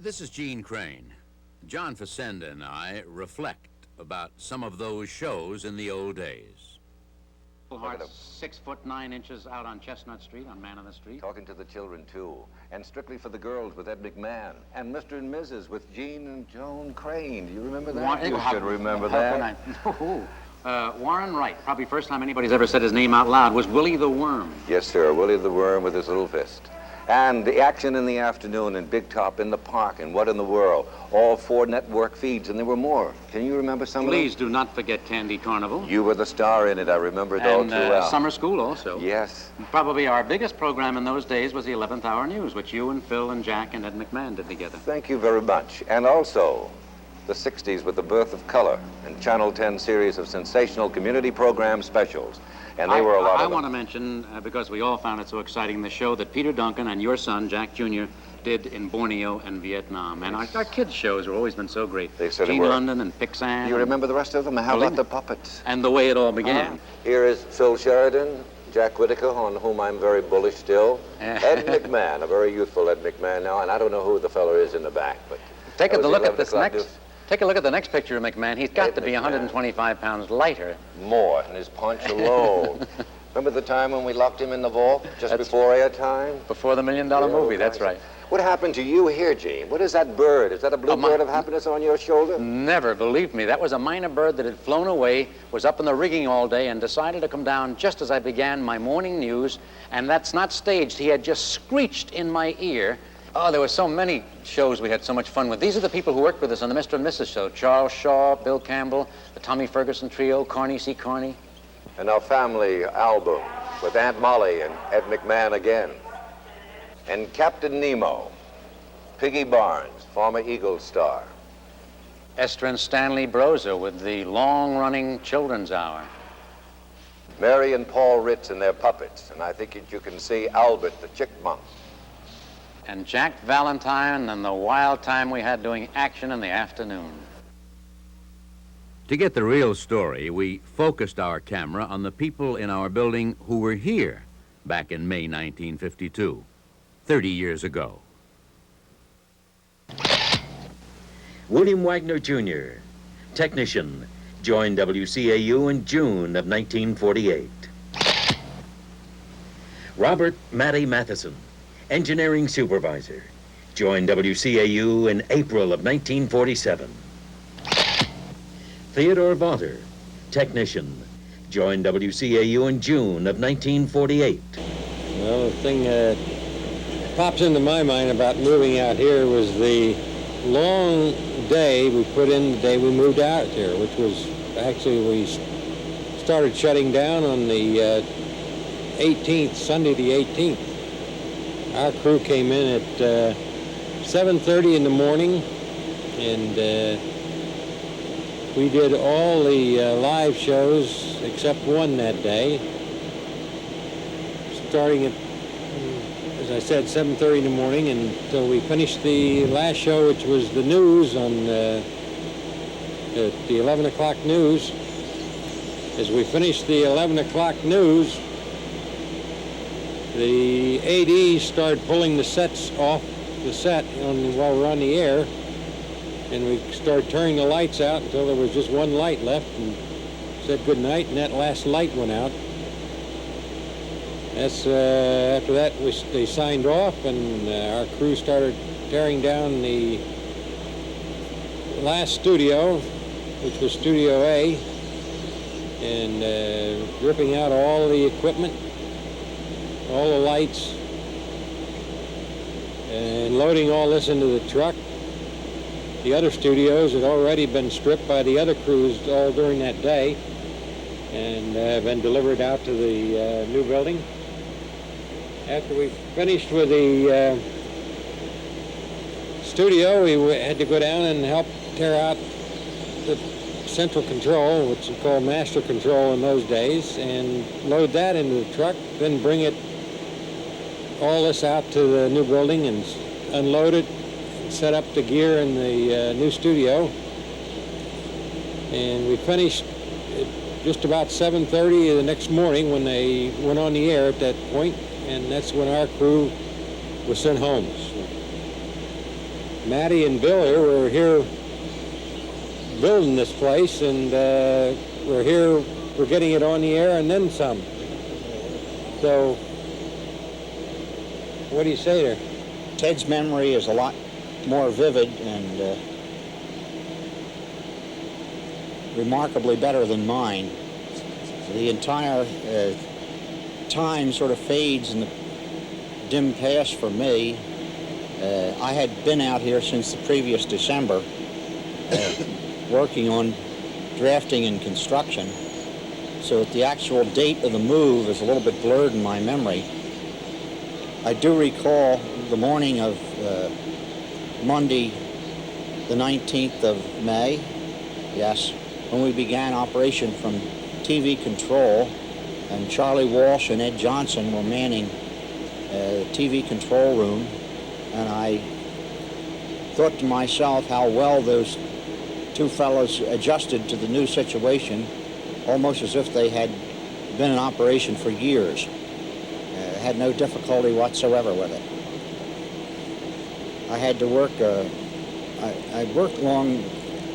This is Gene Crane. John Facenda and I reflect about some of those shows in the old days. Hearts 6'9" out on Chestnut Street, on Man on the Street. Talking to the children, too. And Strictly for the Girls with Ed McMahon. And Mr. and Mrs. with Gene and Joan Crane. Do you remember that? You should remember that. Warren Wright. Probably first time anybody's ever said his name out loud was Willie the Worm. Yes, sir. Willie the Worm with his little fist. And the action in the afternoon and Big Top in the Park and What in the World. All 4 network feeds, and there were more. Can you remember some of them? Please do not forget Candy Carnival. You were the star in it. I remember it all too well. Summer School also. Yes. Probably our biggest program in those days was the 11th Hour News, which you and Phil and Jack and Ed McMahon did together. Thank you very much. And also the 60s with the birth of color and Channel 10 series of sensational community program specials. And they were a lot of them. I want to mention, because we all found it so exciting, the show that Peter Duncan and your son, Jack Jr., did in Borneo and Vietnam. And our kids' shows have always been so great. They certainly Gene were. London and Pixan. You remember the rest of them? How about the puppets? And the way it all began. Here is Phil Sheridan, Jack Whitaker, on whom I'm very bullish still. Ed McMahon, a very youthful Ed McMahon now, and I don't know who the fellow is in the back, but... Take a look at this Take a look at the next picture of McMahon. He's got to be 125 pounds lighter. More, and his punch alone. Remember the time when we locked him in the vault, just before airtime? Before the $1 Million movie, that's right. What happened to you here, Gene? What is that bird? Is that a blue bird of happiness on your shoulder? Never, believe me. That was a minor bird that had flown away, was up in the rigging all day, and decided to come down just as I began my morning news, and that's not staged. He had just screeched in my ear. Oh, there were so many shows we had so much fun with. These are the people who worked with us on the Mr. and Mrs. show. Charles Shaw, Bill Campbell, the Tommy Ferguson Trio, Carney C. Carney. And our family album with Aunt Molly and Ed McMahon again. And Captain Nemo, Piggy Barnes, former Eagles star. Esther and Stanley Broza with the long-running Children's Hour. Mary and Paul Ritz and their puppets. And I think that you can see Albert the Chickmunk. And Jack Valentine and the wild time we had doing action in the afternoon. To get the real story, we focused our camera on the people in our building who were here back in May 1952, 30 years ago. William Wagner, Jr., technician, joined WCAU in June of 1948. Robert Matty Matheson, engineering supervisor, joined WCAU in April of 1947. Theodore Vaughter, technician, joined WCAU in June of 1948. Well, the thing that pops into my mind about moving out here was the long day we put in the day we moved out here, which was actually we started shutting down on the 18th, Sunday the 18th. Our crew came in at 7:30 in the morning, and we did all the live shows except one that day, starting at, as I said, 7:30 in the morning until we finished the last show, which was the news on the 11 o'clock news. As we finished the 11 o'clock news, the ADs started pulling the sets off the set while we're on the air, and we started turning the lights out until there was just one light left, and said good night, and that last light went out. That's after that they signed off, and our crew started tearing down the last studio, which was Studio A, and ripping out all the equipment, all the lights, and loading all this into the truck. The other studios had already been stripped by the other crews all during that day and been delivered out to the new building. After we finished with the studio, we had to go down and help tear out the central control, which we call master control in those days, and load that into the truck, then bring it all this out to the new building and unload it, and set up the gear in the new studio. And we finished at just about 7:30 the next morning when they went on the air at that point, and that's when our crew was sent home. Matty and Bill here were here building this place, and we're getting it on the air and then some. So, what do you say there? Ted's memory is a lot more vivid and remarkably better than mine. The entire time sort of fades in the dim past for me. I had been out here since the previous December working on drafting and construction, so that the actual date of the move is a little bit blurred in my memory. I do recall the morning of Monday, the 19th of May, yes, when we began operation from TV control, and Charlie Walsh and Ed Johnson were manning the TV control room, and I thought to myself how well those two fellows adjusted to the new situation, almost as if they had been in operation for years. Had no difficulty whatsoever with it. I had to work, I worked long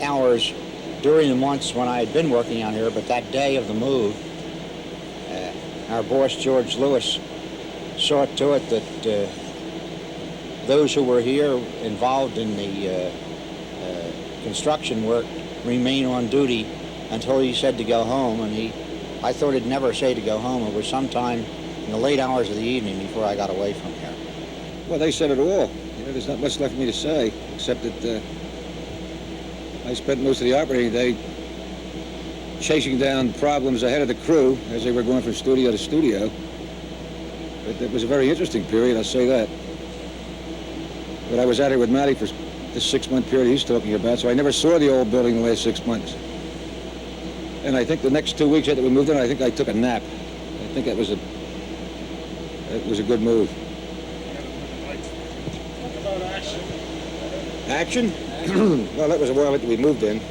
hours during the months when I had been working out here, but that day of the move, our boss George Lewis saw it to it that those who were here involved in the construction work remain on duty until he said to go home, and I thought he'd never say to go home. It was sometime in the late hours of the evening before I got away from here. Well, they said it all. You know, there's not much left for me to say, except that I spent most of the operating day chasing down problems ahead of the crew as they were going from studio to studio. But it was a very interesting period, I'll say that. But I was out here with Matty for this 6-month period he's talking about, so I never saw the old building the last 6 months. And I think the next 2 weeks after we moved in, I think I took a nap. I think it was a good move. Talk about action. Action? Well, that was a while after we moved in.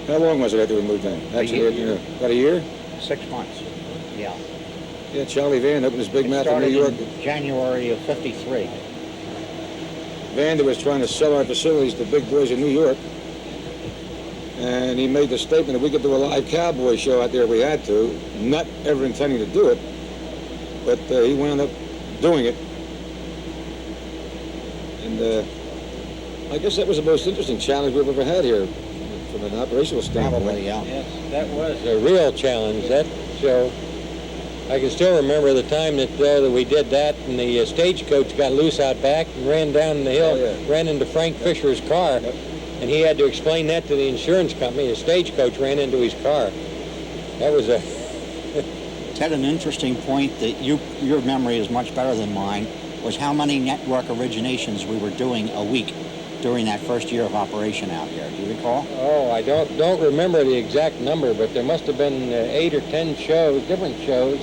How long was it after we moved in? Actually, about a year? 6 months, yeah. Yeah, Charlie Van opened his big mouth in New York. In January of '53. Vander was trying to sell our facilities to big boys in New York. And he made the statement that we could do a live cowboy show out there if we had to, not ever intending to do it, but he wound up doing it. And I guess that was the most interesting challenge we've ever had here from an operational standpoint. Probably, yeah. Yes, that was a real challenge, that show. I can still remember the time that we did that, and the stagecoach got loose out back and ran down the hill, ran into Frank Fisher's car, and he had to explain that to the insurance company. The stagecoach ran into his car. That was a... Ted, an interesting point that your memory is much better than mine was how many network originations we were doing a week during that first year of operation out here. Do you recall? Oh, I don't remember the exact number, but there must have been 8 or 10 shows, different shows,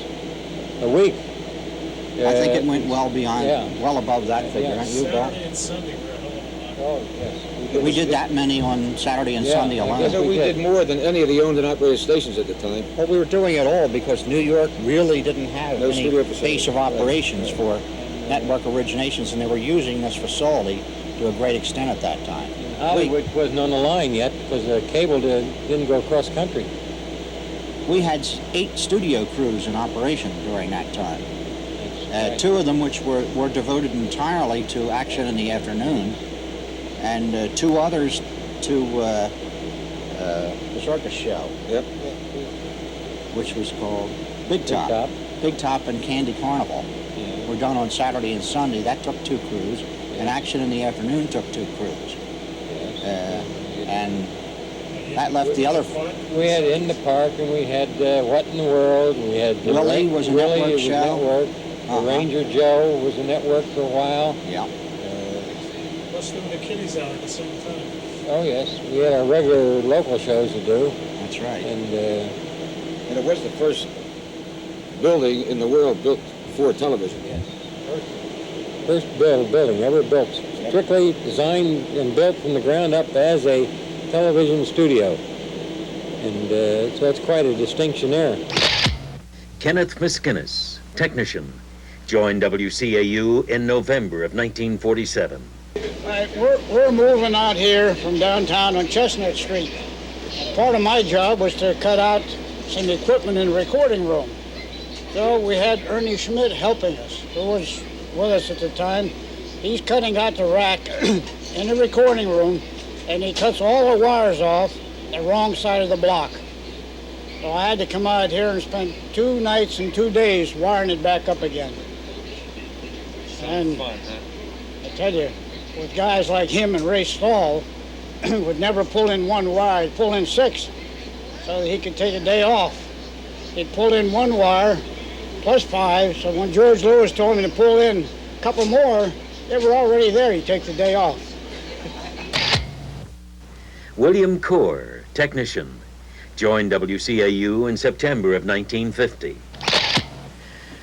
a week. I think it went well beyond, well above that figure, don't you, Bill? Saturday and Sunday were a hell of a lot. Oh, yes. We did that many on Saturday and Sunday alone. I know we did more than any of the owned and operated stations at the time. Well, we were doing it all because New York really didn't have No any studio facilities. base of operations for network originations, and they were using this facility to a great extent at that time. Hollywood wasn't on the line yet because the cable didn't go across country. We had 8 studio crews in operation during that time. 2 of them which were devoted entirely to action in the afternoon, and 2 others to the circus show. Yep. Which was called Big Top. Big Top and Candy Carnival. Were done on Saturday and Sunday. That took 2 crews, and action in the afternoon took 2 crews. And that left the other... We had In the Park, and we had What in the World, and we had... Willie was a network show. Network. Ranger Joe was a network for a while. Yeah. Plus doing the kiddies out at the same time. Oh, yes. We had our regular local shows to do. That's right. And And it was the first building in the world built for television. yes. First building ever built, strictly designed and built from the ground up as a television studio. And so that's quite a distinction there. Kenneth Miskinnis, technician. joined WCAU in November of 1947. We're moving out here from downtown on Chestnut Street. Part of my job was to cut out some equipment in the recording room. So we had Ernie Schmidt helping us, who was with us at the time. He's cutting out the rack in the recording room, and he cuts all the wires off the wrong side of the block. So I had to come out here and spend 2 nights and 2 days wiring it back up again. And fun, huh? I tell you, with guys like him and Ray Stahl, would never pull in 1 wire, he'd pull in 6 so that he could take a day off. He'd pull in 1 wire plus 5, so when George Lewis told him to pull in a couple more, they were already there. He'd take the day off. William Corr, technician, joined WCAU in September of 1950.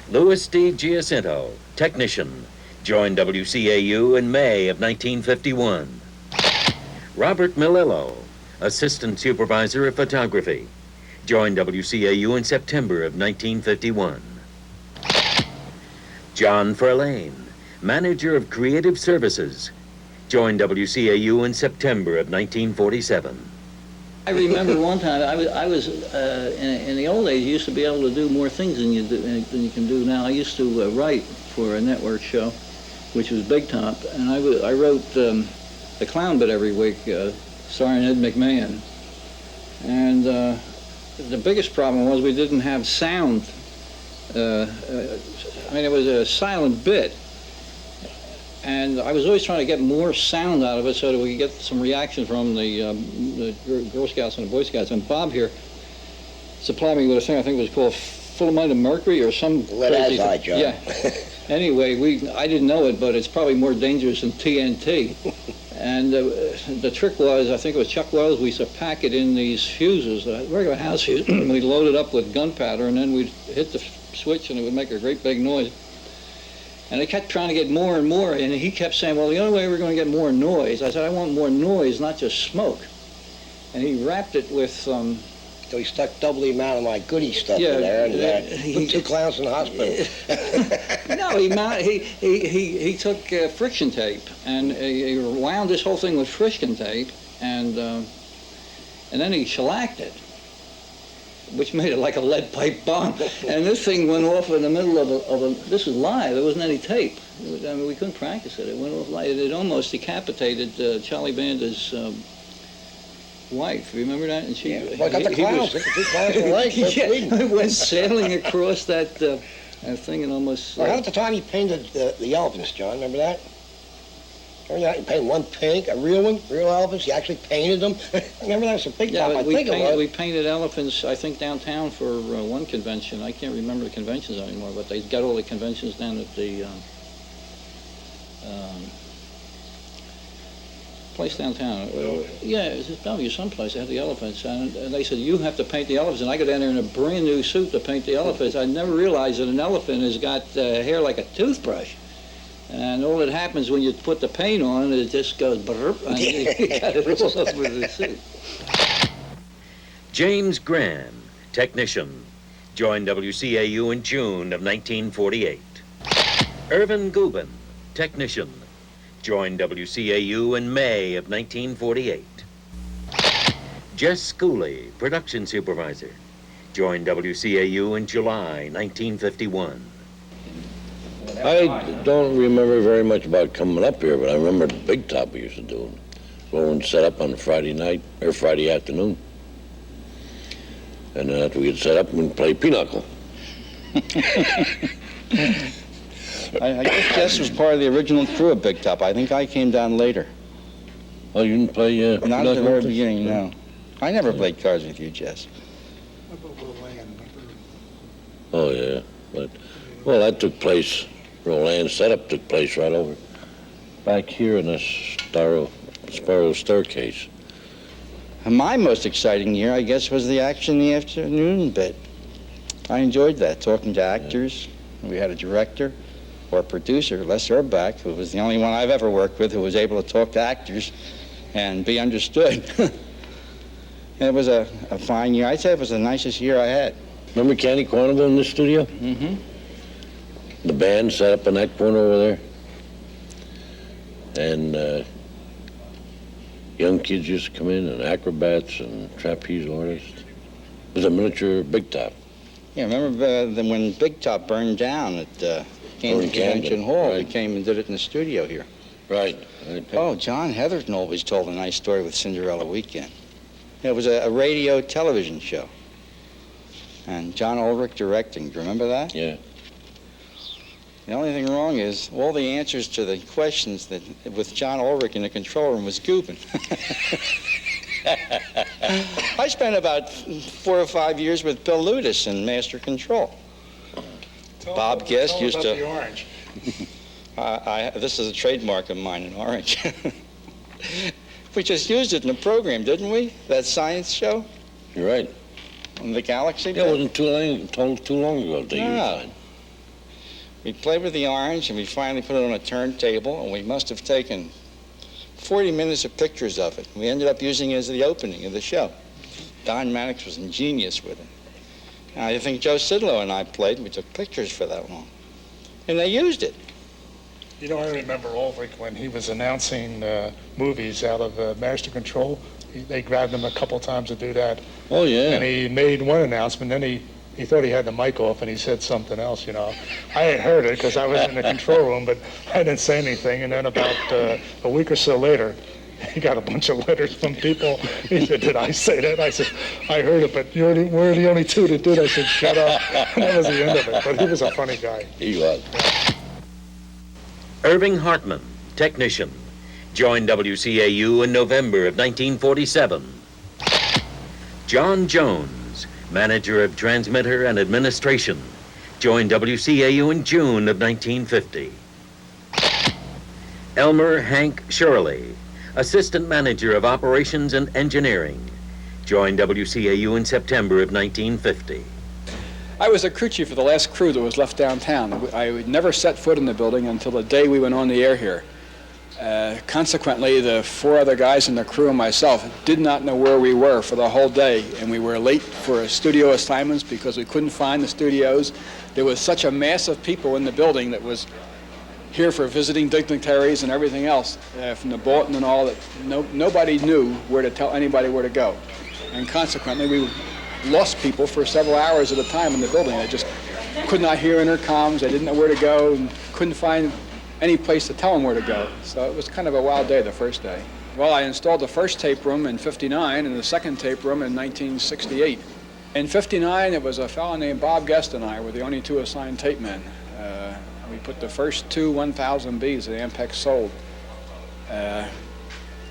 Louis D. Giacinto, technician, joined WCAU in May of 1951. Robert Melillo, assistant supervisor of photography, joined WCAU in September of 1951. John Frelaine, manager of creative services, joined WCAU in September of 1947. I remember one time, I was in the old days, you used to be able to do more things than you can do now. I used to write for a network show, which was Big Top, and I wrote the Clown Bit every week, starring Ed McMahon. And the biggest problem was we didn't have sound. I mean, it was a silent bit. And I was always trying to get more sound out of it so that we could get some reaction from the Girl Scouts and the Boy Scouts. And Bob here supplied me with a thing I think was called fulminant mercury or some crazy thing. John. Yeah. Anyway, I didn't know it, but it's probably more dangerous than TNT. And the trick was, I think it was Chuck Wells, we used to pack it in these fuses, regular house fuses. We'd load it up with gunpowder, and then we'd hit the switch, and it would make a great big noise. And they kept trying to get more and more, and he kept saying, well, the only way we're going to get more noise, I said, I want more noise, not just smoke. And he wrapped it with So he stuck double the amount of my goodie stuff in there, and put 2 clowns in the hospital. No, he took friction tape, and he wound this whole thing with friction tape, and then he shellacked it, which made it like a lead pipe bomb. And this thing went off in the middle of a this was live, there wasn't any tape. I mean, we couldn't practice it. It went off live. It almost decapitated Charlie Banda's wife. Remember that? And she, well, I got the clowns. The 2 clowns were right. It went sailing across that thing and almost... Well, how about the time he painted the elephants, John? Remember that? Remember that? He painted one pink, a real one, real elephants. He actually painted them. Remember that? It was a Big Top, I think it was. We painted elephants, I think, downtown for one convention. I can't remember the conventions anymore, but they got all the conventions down at the place downtown. Yeah, it was at Bellevue someplace. They had the elephants, and they said, you have to paint the elephants. And I got down there in a brand new suit to paint the elephants. I never realized that an elephant has got hair like a toothbrush. And all that happens when you put the paint on, it just goes burp, and you got it all over the suit. James Graham, technician, joined WCAU in June of 1948. Irvin Gubin, technician, joined WCAU in May of 1948. Jess Schooley, production supervisor, joined WCAU in July 1951. I don't remember very much about coming up here, but I remember the Big Top we used to do. Go and set up on Friday night, or Friday afternoon. And then after we had set up, we'd play pinochle. I guess Jess was part of the original crew of Big Top. I think I came down later. Oh, you didn't play Not at the very beginning, no. I never played cards with you, Jess. Oh, yeah. But, well, that took place, Roland's setup took place right over back here in this spiral staircase. And my most exciting year, I guess, was the action in the afternoon bit. I enjoyed that, talking to actors. Yeah. We had a director or producer, Les Urbach, who was the only one I've ever worked with who was able to talk to actors and be understood. It was a fine year. I'd say it was the nicest year I had. Remember Candy Quantible in the studio? Mm-hmm. the band set up in that corner over there. And young kids used to come in, and acrobats and trapeze artists. It was a miniature Big Top. Yeah, remember when Big Top burned down at Camden Convention Hall? Right. We came and did it in the studio here. Right. Oh, John Heatherton always told a nice story with Cinderella Weekend. It was a radio television show. And John Ulrich directing. Do you remember that? Yeah. The only thing wrong is all the answers to the questions that with John Ulrich in the control room was gooping. I spent about 4 or 5 years with Bill Ludis in Master Control. Bob Guest used to. The orange. This is a trademark of mine, an orange. We just used it in the program, didn't we? That science show? You're right. On the Galaxy? Yeah, it wasn't too long ago they used it. We played with the orange, and we finally put it on a turntable, and we must have taken 40 minutes of pictures of it. We ended up using it as the opening of the show. Don Mannix was ingenious with it. And I think Joe Sidlow and I played, and we took pictures for that long. And they used it. You know, I remember Ulrich when he was announcing movies out of Master Control. They grabbed him a couple times to do that. Oh, yeah. And he made one announcement, then he thought he had the mic off, and he said something else, you know. I had heard it because I was in the control room, but I didn't say anything. And then about a week or so later, he got a bunch of letters from people. He said, "Did I say that?" I said, "I heard it, but we're the only two that did." I said, "Shut up." And that was the end of it. But he was a funny guy. He was. Irving Hartman, technician, joined WCAU in November of 1947. John Jones, manager of transmitter and administration, joined WCAU in June of 1950. Elmer Hank Shirley, assistant manager of operations and engineering, joined WCAU in September of 1950. I was a crew chief for the last crew that was left downtown. I would never set foot in the building until the day we went on the air here. Consequently, the 4 other guys in the crew and myself did not know where we were for the whole day, and we were late for studio assignments because we couldn't find the studios. There was such a mass of people in the building that was here for visiting dignitaries and everything else, from the bulletin and all, that nobody knew where to tell anybody where to go. And consequently, we lost people for several hours at a time in the building. They just could not hear intercoms. They didn't know where to go and couldn't find any place to tell them where to go. So it was kind of a wild day the first day. Well, I installed the first tape room in '59 and the second tape room in 1968. In '59, it was a fellow named Bob Guest and I were the only 2 assigned tape men. We put the first 2 1000Bs that Ampex sold.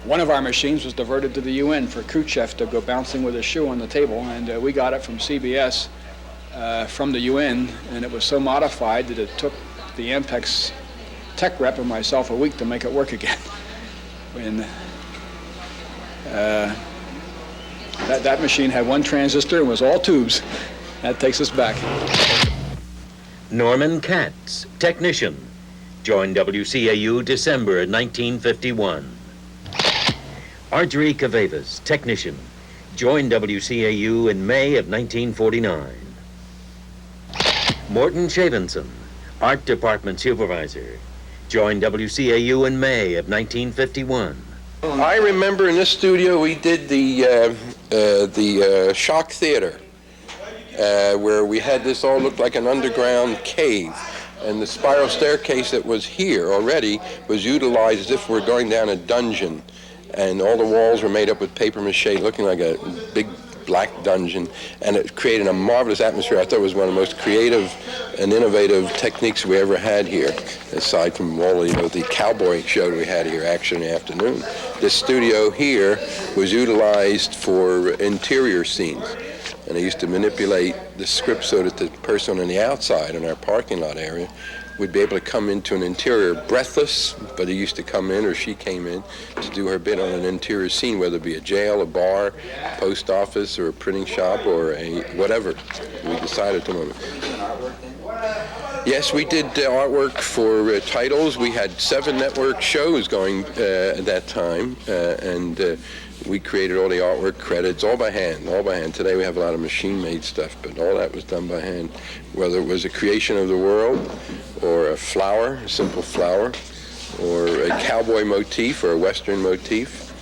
One of our machines was diverted to the UN for Khrushchev to go bouncing with his shoe on the table, and we got it from CBS from the UN, and it was so modified that it took the Ampex tech rep and myself a week to make it work again. And that machine had 1 transistor and was all tubes. That takes us back. Norman Katz, technician, joined WCAU December of 1951. Marjorie Cavevas, technician, joined WCAU in May of 1949. Morton Shavenson, art department supervisor, joined WCAU in May of 1951. I remember in this studio we did the Shock Theater, where we had this all looked like an underground cave. And the spiral staircase that was here already was utilized as if we're going down a dungeon. And all the walls were made up with paper mache, looking like a big black dungeon, and it created a marvelous atmosphere. I thought it was one of the most creative and innovative techniques we ever had here, aside from all the cowboy show that we had here, Action in the Afternoon. This studio here was utilized for interior scenes, and I used to manipulate the script so that the person on the outside in our parking lot area would be able to come into an interior breathless, but he used to come in, or she came in, to do her bit on an interior scene, whether it be a jail, a bar, post office, or a printing shop, or a whatever we decided to. Yes, we did artwork for titles. We had 7 network shows going at that time, and we created all the artwork credits, all by hand. Today we have a lot of machine-made stuff, but all that was done by hand. Whether it was a creation of the world, or a flower, a simple flower, or a cowboy motif, or a western motif,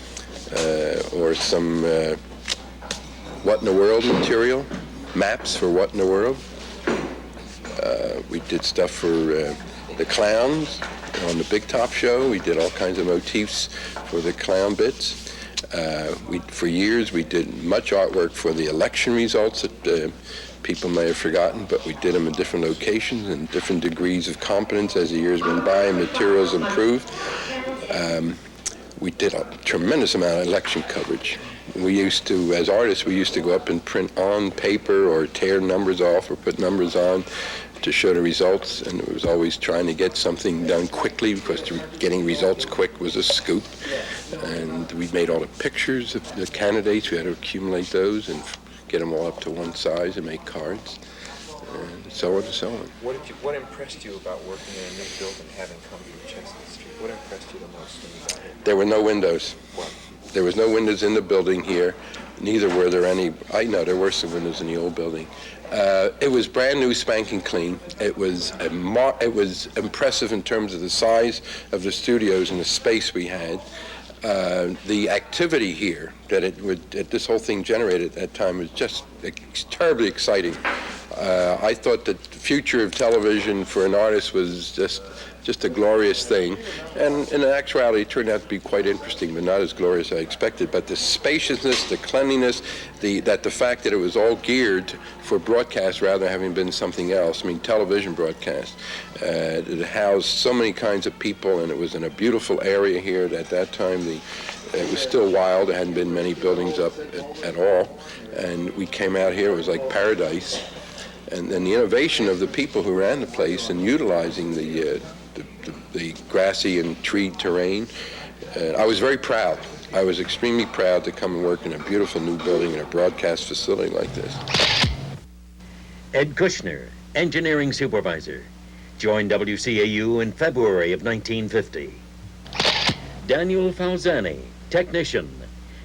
or some what in the world material, maps for what in the world. We did stuff for the clowns on the Big Top show. We did all kinds of motifs for the clown bits. For years, we did much artwork for the election results that people may have forgotten, but we did them in different locations and different degrees of competence as the years went by and materials improved. We did a tremendous amount of election coverage. We used to, as artists, we used to go up and print on paper or tear numbers off or put numbers on to show the results, and it was always trying to get something done quickly because getting results quick was a scoop. And we made all the pictures of the candidates. We had to accumulate those and get them all up to one size and make cards, and so on and so on. What impressed you about working in a new building, having come from Chestnut Street? What impressed you the most when you got here? There were no windows. What? There was no windows in the building here. Neither were there any. I know there were some windows in the old building. It was brand new, spanking clean. It was impressive in terms of the size of the studios and the space we had. The activity here that this whole thing generated at that time was just terribly exciting. I thought that the future of television for an artist was just a glorious thing, and in actuality it turned out to be quite interesting, but not as glorious as I expected. But the spaciousness, the cleanliness, the fact that it was all geared for broadcast rather than having been something else. I mean, television broadcast. It housed so many kinds of people, and it was in a beautiful area here. At that time, it was still wild. There hadn't been many buildings up at all, and we came out here. It was like paradise. And then the innovation of the people who ran the place and utilizing the grassy and treed terrain. I was very proud. I was extremely proud to come and work in a beautiful new building in a broadcast facility like this. Ed Kushner, engineering supervisor, joined WCAU in February of 1950. Daniel Falzani, technician,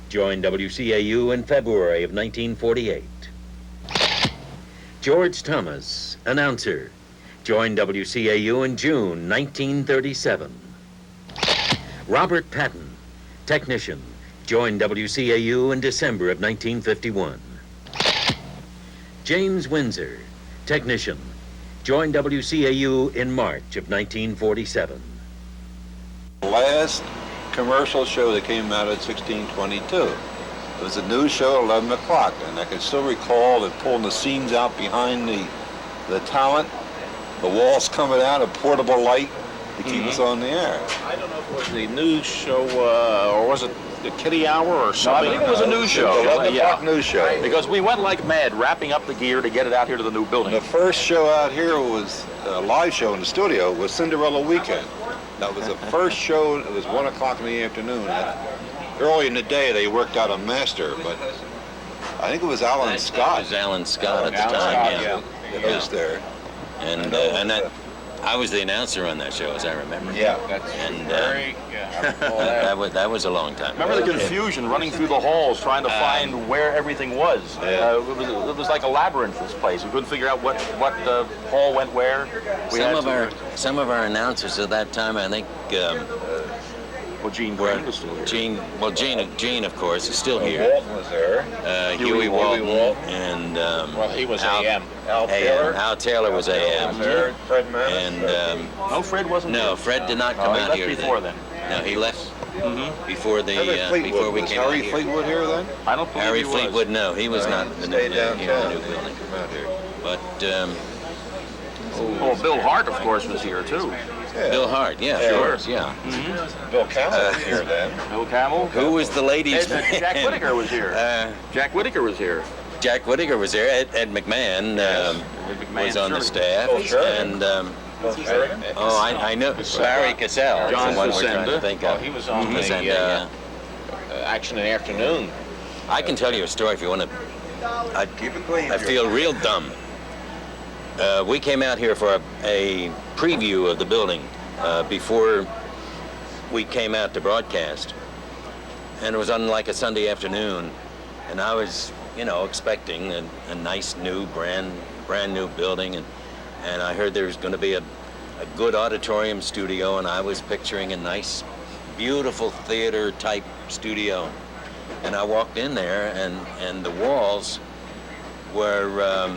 joined WCAU in February of 1948. George Thomas, announcer, joined WCAU in June 1937. Robert Patton, technician, joined WCAU in December of 1951. James Windsor, technician, joined WCAU in March of 1947. The last commercial show that came out at 1622. It was a news show at 11 o'clock, and I can still recall that pulling the scenes out behind the talent, the walls coming out, a portable light to keep us on the air. I don't know if it was the news show, or was it the Kitty Hour or something? I think it was a news show. 11 o'clock news show. Because we went like mad, wrapping up the gear to get it out here to the new building. The first show out here was a live show in the studio, was Cinderella Weekend. That was the first show. It was 1 o'clock in the afternoon. Early in the day, they worked out a master, but I think it was Alan Scott. It was Alan Scott at the time, yeah. That was there. And that, I was the announcer on that show, as I remember. Yeah. And that was a long time. Remember the confusion running through the halls, trying to find where everything was. It was like a labyrinth, this place. We couldn't figure out what hall went where. Some of our announcers at that time, I think. Well, Gene Green was still here. Gene, of course, is still here. Walton was there. Huey Walton. And well, he was AM. Al Taylor was AM. Fred Mann. And no, Fred wasn't. No, Fred did not come out here before then. No, he left before we came out here. Harry Fleetwood here then? I don't believe Harry he was. Fleetwood, no, he was not in the new building. But Bill Hart, of course, was here too. Yeah. Bill Hart, yeah, sure. Yeah. Bill Camel was here then. Bill Camel. Who was the ladies' man? Jack Whitaker was here. Jack Whitaker was here. Jack Whitaker was there. Ed McMahon, was on the staff. And I know Barry Cassell. John the one we're trying to think of. He was on the Action in the Afternoon. I can tell you a story if you want to. Keep it clean. I feel real dumb. We came out here for a preview of the building before we came out to broadcast. And it was on like a Sunday afternoon. And I was, you know, expecting a nice new, brand new building. And I heard there was going to be a good auditorium studio, and I was picturing a nice, beautiful theater-type studio. And I walked in there, and the walls were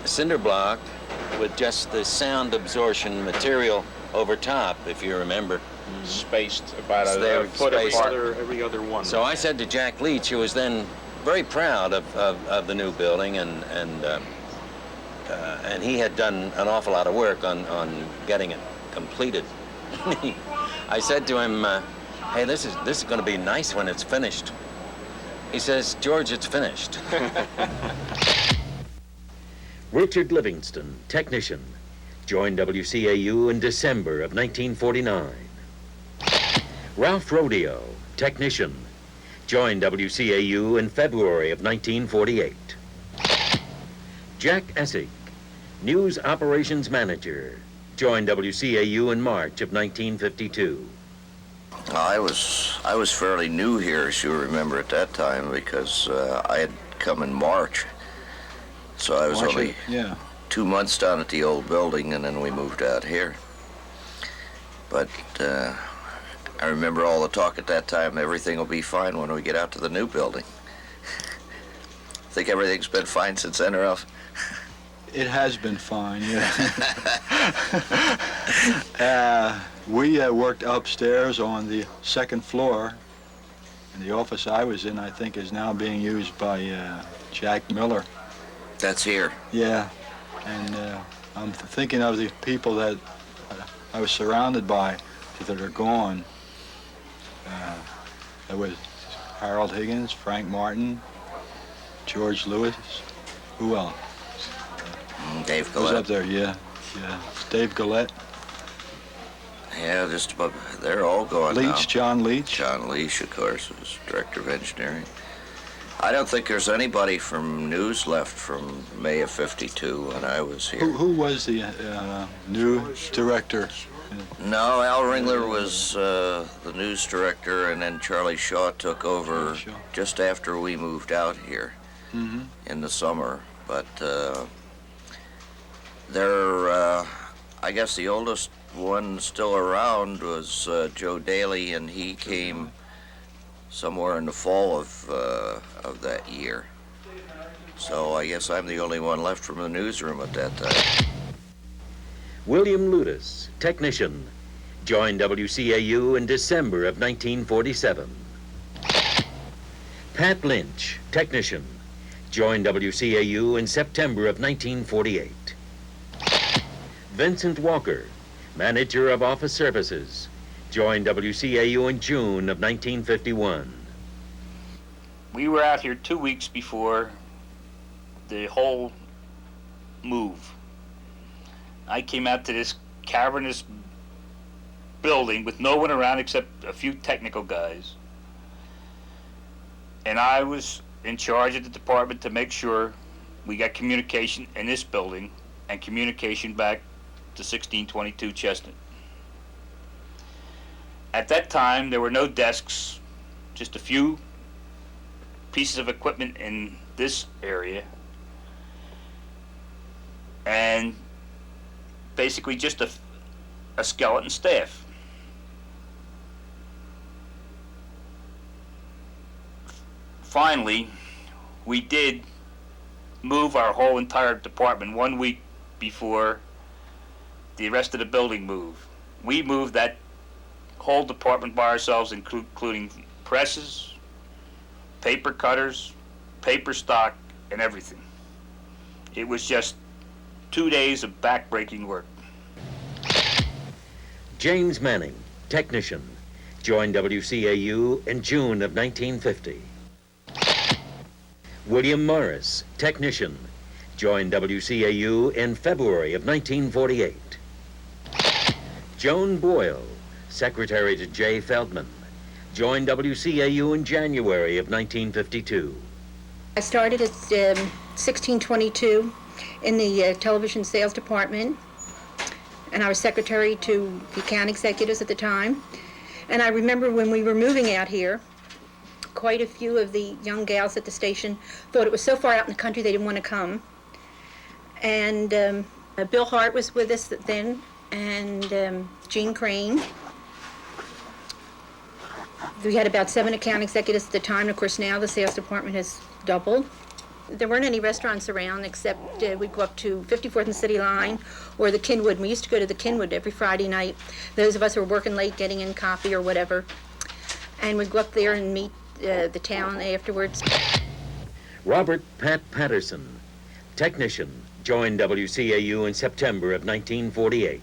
cinder block with just the sound absorption material over top, if you remember. Spaced about So a foot every other one. So I said to Jack Leach, who was then very proud of the new building, and he had done an awful lot of work on getting it completed. I said to him, hey, this is going to be nice when it's finished. He says, George, it's finished. Richard Livingston, technician, joined WCAU in December of 1949. Ralph Rodeo, technician, joined WCAU in February of 1948. Jack Essig, news operations manager, joined WCAU in March of 1952. I was fairly new here, as you remember, at that time, because I had come in March. So I was only 2 months down at the old building, and then we moved out here. But I remember all the talk at that time, everything will be fine when we get out to the new building. Think everything's been fine since then, Ralph? It has been fine, yeah. We worked upstairs on the second floor, and the office I was in, I think, is now being used by Jack Miller. That's here. Yeah, and I'm thinking of the people that I was surrounded by that are gone. There was Harold Higgins, Frank Martin, George Lewis. Who else? Dave Who's Gillette. up there? Yeah. It's Dave Gillette. Yeah, just about. They're all gone now. Leach, John Leach. John Leach, of course, was director of engineering. I don't think there's anybody from news left from May of '52 when I was here. Who was the news director? No, Al Ringler was the news director, and then Charlie Shaw took over just after we moved out here in the summer. But I guess the oldest one still around was Joe Daly, and he came somewhere in the fall of that year. So I guess I'm the only one left from the newsroom at that time. William Ludus, technician, joined WCAU in December of 1947. Pat Lynch, technician, joined WCAU in September of 1948. Vincent Walker, manager of office services, joined WCAU in June of 1951. We were out here 2 weeks before the whole move. I came out to this cavernous building with no one around except a few technical guys. And I was in charge of the department to make sure we got communication in this building and communication back to 1622 Chestnut. At that time, there were no desks, just a few pieces of equipment in this area, and basically just a skeleton staff. Finally, we did move our whole entire department 1 week before the rest of the building moved. We moved that whole department by ourselves, including presses, paper cutters, paper stock, and everything. It was just 2 days of back-breaking work. James Manning, technician, joined WCAU in June of 1950. William Morris, technician, joined WCAU in February of 1948. Joan Boyle, secretary to J. Feldman, joined WCAU in January of 1952. I started at 1622 in the television sales department, and I was secretary to the account executives at the time. And I remember when we were moving out here, quite a few of the young gals at the station thought it was so far out in the country they didn't want to come. And Bill Hart was with us then, and Gene Crane. We had about 7 account executives at the time. Of course, now the sales department has doubled. There weren't any restaurants around except we'd go up to 54th and City Line or the Kinwood. We used to go to the Kinwood every Friday night. Those of us who were working late, getting in coffee or whatever. And we'd go up there and meet the town afterwards. Robert Pat Patterson, technician, joined WCAU in September of 1948.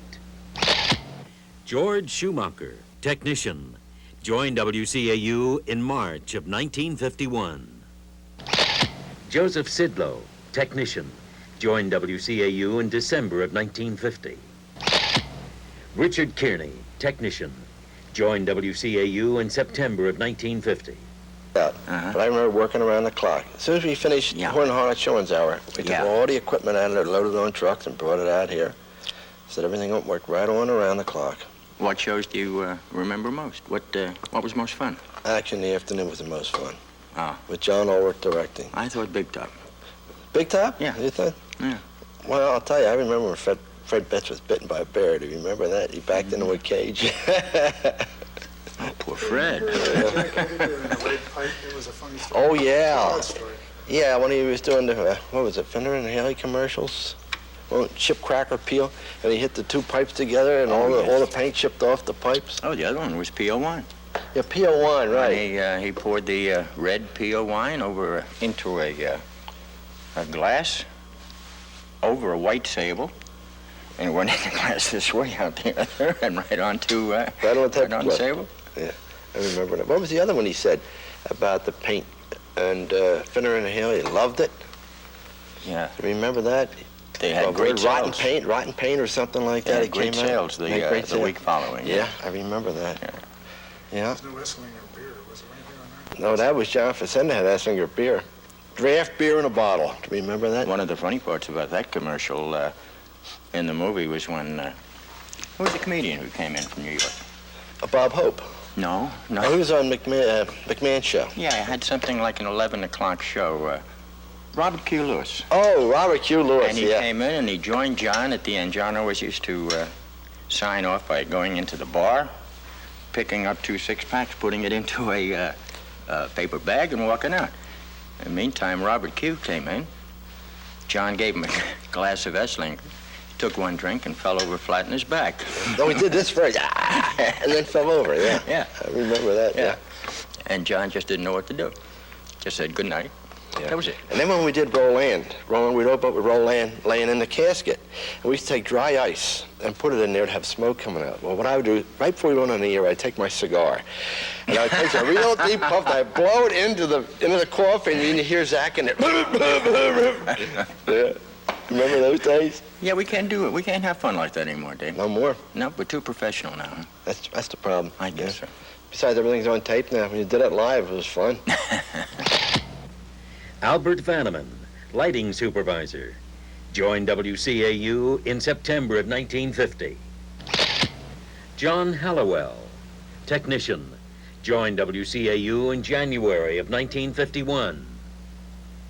George Schumacher, technician, joined WCAU in March of 1951. Joseph Sidlow, technician, joined WCAU in December of 1950. Richard Kearney, technician, joined WCAU in September of 1950. But I remember working around the clock. As soon as we finished Horn Harlot Showings Hour, we took all the equipment out of there, loaded it on trucks, and brought it out here. So everything worked right on around the clock. What shows do you remember most? What was most fun? Action in the afternoon was the most fun. Ah. With John Ulrich directing. I thought Big Top. Big Top? Yeah. You thought? Yeah. Well, I'll tell you, I remember when Fred Betts was bitten by a bear. Do you remember that? He backed into a cage. Oh, poor Fred. Oh, yeah. Yeah, when he was doing the, what was it, Fender and Haley commercials? Well, chip cracker peel, and he hit the 2 pipes together, and all the paint chipped off the pipes. Oh, the other one was P.O. wine. Yeah, P.O. wine, right. And he poured the red P.O. wine over into a glass, over a white sable, and it went in the glass this way out the other, and right onto right on the sable. Yeah, I remember that. What was the other one he said about the paint? And Finner and Haley loved it. Yeah. Do you remember that? They had great rotten sales. paint or something like that. Had great sales the week following. Yeah, I remember that. Yeah. There's no Esslinger beer. Was there anything on that? No, that was John Facenda had Esslinger beer. Draft beer in a bottle. Do you remember that? One of the funny parts about that commercial in the movie was when who was the comedian who came in from New York? Bob Hope. No. Oh, he was on McMahon's show. Yeah, I had something like an 11 o'clock show. Robert Q. Lewis. Oh, Robert Q. Lewis, And he came in and he joined John at the end. John always used to sign off by going into the bar, picking up 2 6-packs, putting it into a paper bag and walking out. In the meantime, Robert Q. came in. John gave him a glass of Essling. He took 1 drink and fell over flat on his back. Oh, he did this first, and then fell over, yeah. Yeah. I remember that, yeah. And John just didn't know what to do. Just said good night. Yeah. That was it. And then when we did Roland, we'd open up with Roland laying in the casket. And we used to take dry ice and put it in there to have smoke coming out. Well, what I would do, right before we went on the air, I'd take my cigar. And I'd take a real deep puff, and I'd blow it into the coffee, and you hear Zach in it. Yeah. Remember those days? Yeah, we can't do it. We can't have fun like that anymore, Dave. No more? No, we're too professional now. Huh? That's the problem. I guess so. Besides, everything's on tape now. When you did it live, it was fun. Albert Vanneman, lighting supervisor, joined WCAU in September of 1950. John Hallowell, technician, joined WCAU in January of 1951.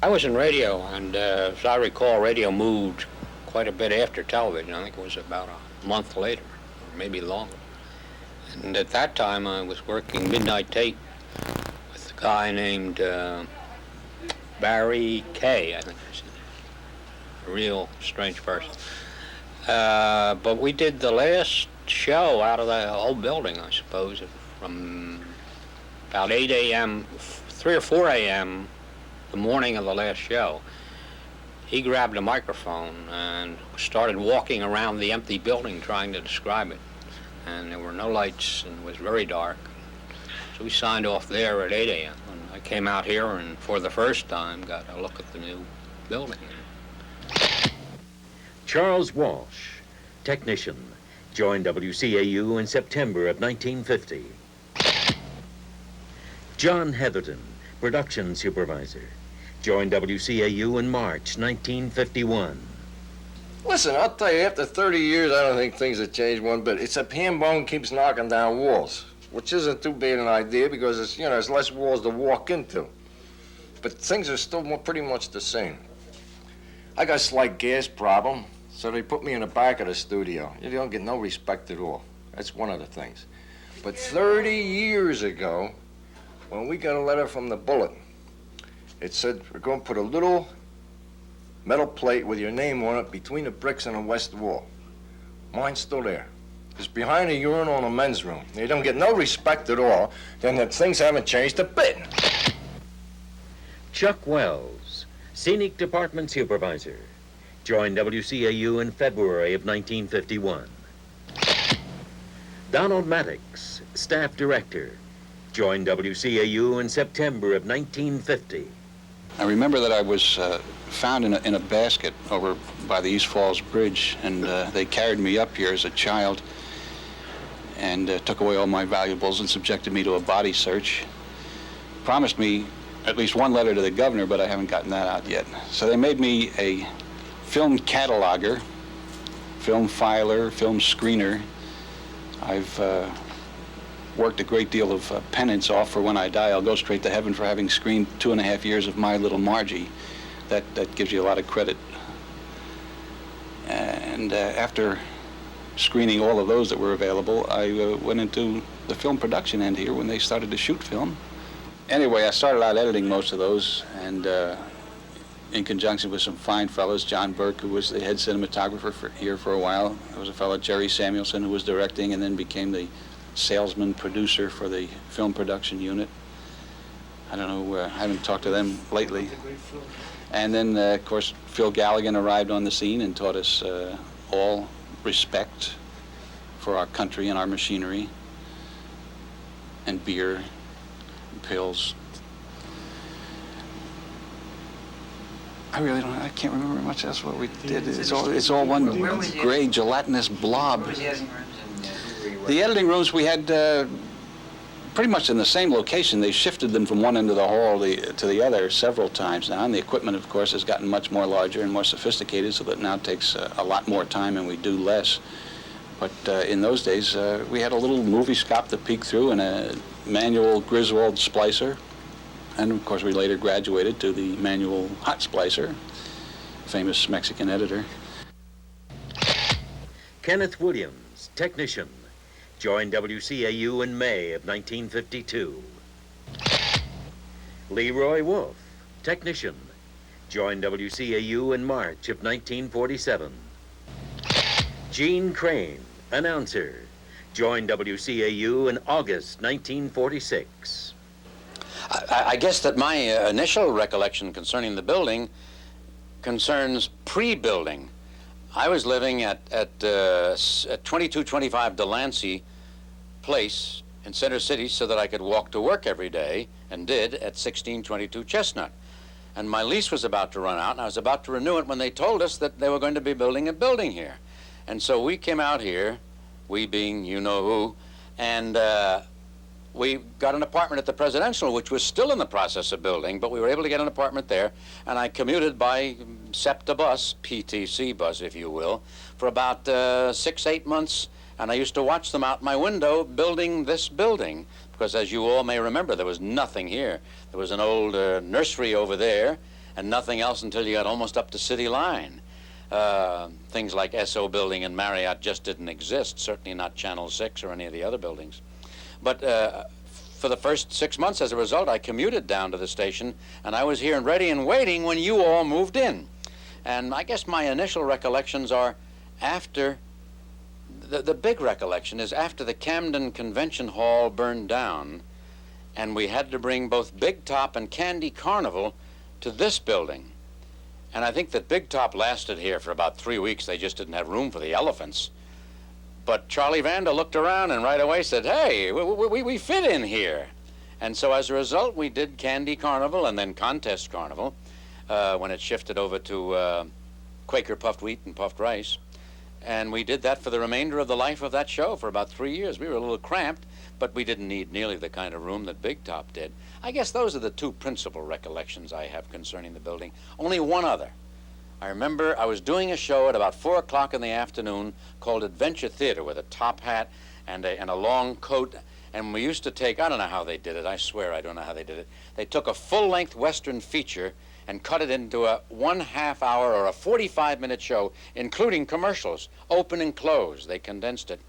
I was in radio, and as I recall, radio moved quite a bit after television. I think it was about a month later, or maybe longer. And at that time, I was working midnight tape with a guy named Barry Kay, I think was a real strange person. But we did the last show out of the whole building, I suppose, from about 8 a.m., 3 or 4 a.m., the morning of the last show. He grabbed a microphone and started walking around the empty building trying to describe it. And there were no lights, and it was very dark. So we signed off there at 8 a.m. And I came out here and for the first time got a look at the new building. Charles Walsh, technician, joined WCAU in September of 1950. John Heatherton, production supervisor, joined WCAU in March 1951. Listen, I'll tell you, after 30 years, I don't think things have changed one bit. It's a ham bone keeps knocking down walls, which isn't too bad an idea because it's, you know, there's less walls to walk into. But things are still pretty much the same. I got a slight gas problem, so they put me in the back of the studio. You don't get no respect at all. That's one of the things. But 30 years ago, when we got a letter from the Bullet, it said, we're going to put a little metal plate with your name on it between the bricks and the west wall. Mine's still there. It's behind the urinal in the men's room. They don't get no respect at all. Then the things haven't changed a bit. Chuck Wells, Scenic Department Supervisor, joined WCAU in February of 1951. Donald Maddox, Staff Director, joined WCAU in September of 1950. I remember that I was found in a basket over by the East Falls Bridge, and they carried me up here as a child and took away all my valuables and subjected me to a body search. Promised me at least one letter to the governor, but I haven't gotten that out yet. So they made me a film cataloger, film filer, film screener. I've worked a great deal of penance off for when I die. I'll go straight to heaven for having screened 2.5 years of My Little Margie. That gives you a lot of credit. And after screening all of those that were available, I went into the film production end here when they started to shoot film. Anyway, I started out editing most of those, and in conjunction with some fine fellows, John Burke, who was the head cinematographer here for a while. There was a fellow, Jerry Samuelson, who was directing and then became the salesman producer for the film production unit. I don't know, I haven't talked to them lately. And then, of course, Phil Galligan arrived on the scene and taught us all respect for our country and our machinery, and beer, and pills. I can't remember much else what we did. It's all one gray gelatinous blob. The editing rooms we had pretty much in the same location. They shifted them from one end of the hall to the other several times now, and the equipment, of course, has gotten much more larger and more sophisticated, so that now takes a lot more time and we do less. But in those days, we had a little movie scope to peek through and a manual Griswold splicer. And of course, we later graduated to the manual hot splicer, famous Mexican editor. Kenneth Williams, technician, joined WCAU in May of 1952. Leroy Wolf, technician, joined WCAU in March of 1947. Gene Crane, announcer, joined WCAU in August 1946. I guess that my initial recollection concerning the building concerns pre-building. I was living at 2225 Delancey Place in Center City so that I could walk to work every day, and did, at 1622 Chestnut. And my lease was about to run out, and I was about to renew it when they told us that they were going to be building a building here. And so we came out here, we being you-know-who, and we got an apartment at the Presidential, which was still in the process of building, but we were able to get an apartment there, and I commuted by SEPTA bus, PTC bus, if you will, for about 6-8 months, and I used to watch them out my window building this building, because as you all may remember, there was nothing here. There was an old nursery over there, and nothing else until you got almost up to City Line. Things like SO Building and Marriott just didn't exist, certainly not Channel 6 or any of the other buildings. But for the first 6 months, as a result, I commuted down to the station, and I was here and ready and waiting when you all moved in. And I guess my initial recollections are after, the big recollection is after the Camden Convention Hall burned down, and we had to bring both Big Top and Candy Carnival to this building. And I think that Big Top lasted here for about 3 weeks. They just didn't have room for the elephants. But Charlie Vanda looked around and right away said, hey, we fit in here. And so as a result, we did Candy Carnival and then Contest Carnival when it shifted over to Quaker puffed wheat and puffed rice. And we did that for the remainder of the life of that show for about 3 years. We were a little cramped, but we didn't need nearly the kind of room that Big Top did. I guess those are the two principal recollections I have concerning the building. Only one other. I remember I was doing a show at about 4 o'clock in the afternoon called Adventure Theater with a top hat and a long coat. And we used to take, I don't know how they did it, I swear I don't know how they did it. They took a full-length Western feature and cut it into a 1/2 hour or a 45-minute show, including commercials, open and close. They condensed it.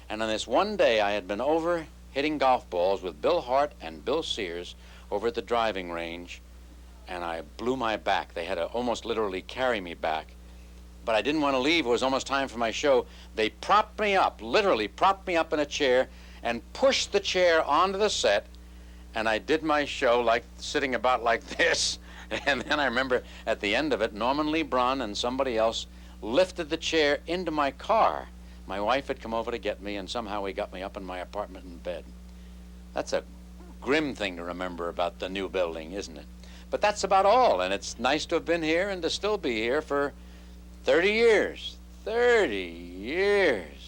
And on this one day, I had been over hitting golf balls with Bill Hart and Bill Sears over at the driving range, and I blew my back. They had to almost literally carry me back. But I didn't want to leave. It was almost time for my show. They propped me up, literally propped me up in a chair and pushed the chair onto the set, and I did my show like sitting about like this. And then I remember at the end of it, Norman Lee Braun and somebody else lifted the chair into my car. My wife had come over to get me, and somehow he got me up in my apartment in bed. That's a grim thing to remember about the new building, isn't it? But that's about all, and it's nice to have been here and to still be here for 30 years. 30 years.